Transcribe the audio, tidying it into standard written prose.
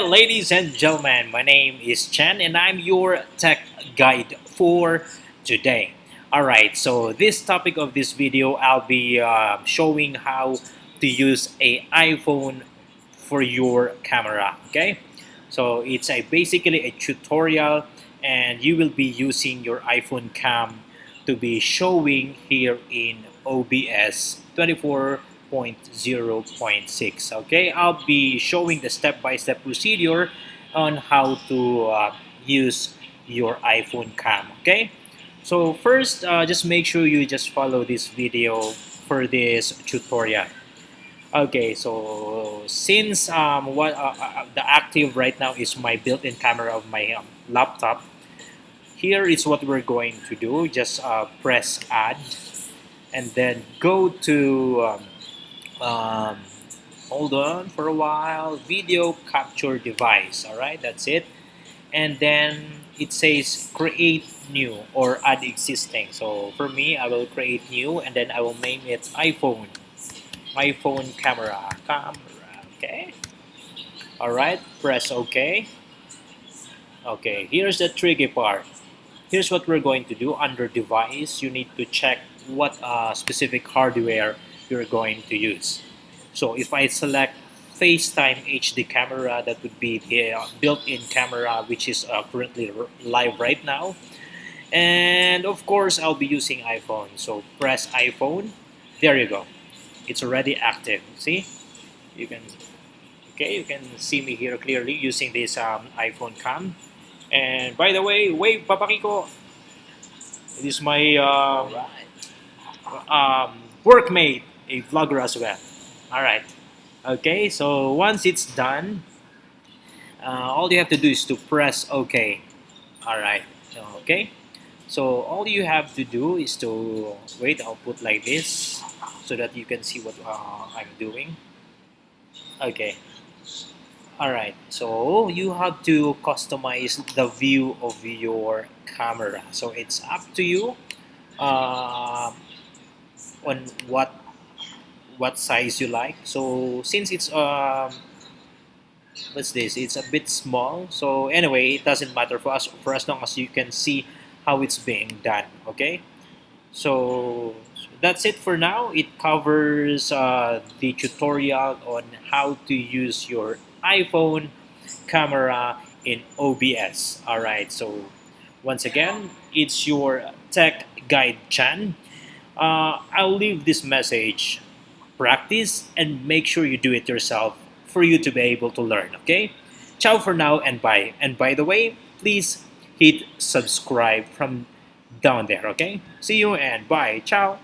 ladies and gentlemen, my name is Chen and I'm your tech guide for today. Alright, so this topic of this video, I'll be showing how to use a iPhone for your camera, okay? So it's basically a tutorial and you will be using your iPhone cam to be showing here in OBS 24.0.6. Okay, I'll be showing the step-by-step procedure on how to use your iPhone cam. Okay, so first just make sure you just follow this video for this tutorial. Okay, so since the active right now is my built-in camera of my laptop, here is what we're going to do. Just press add and then go to um, hold on for a while, video capture device. All right, that's it. And then it says create new or add existing. So for me, I will create new and then I will name it iPhone camera. Okay. All right, press OK. Okay, here's the tricky part. Here's what we're going to do. Under device, you need to check what specific hardware you're going to use. So if I select FaceTime HD camera, that would be the built-in camera which is currently live right now. And of course, I'll be using iPhone. So press iPhone. There you go. It's already active. See? You can see me here clearly using this iPhone cam. And by the way, wave papakiko. This is my workmate, a vlogger as well. All right. Okay, so once it's done, all you have to do is to press OK. All right. Okay. So all you have to do is to wait. I'll put like this so that you can see what I'm doing. Okay. Alright, so you have to customize the view of your camera. So it's up to you on what size you like. So since it's what's this? It's a bit small. So anyway, it doesn't matter for us for as long as you can see how it's being done. Okay, so that's it for now. It covers the tutorial on how to use your iPhone camera in OBS. Alright, so once again, it's your tech guide Chan. I'll leave this message. Practice and make sure you do it yourself for you to be able to learn, okay? Ciao for now and bye. And by the way, please hit subscribe from down there, okay? See you and bye. Ciao.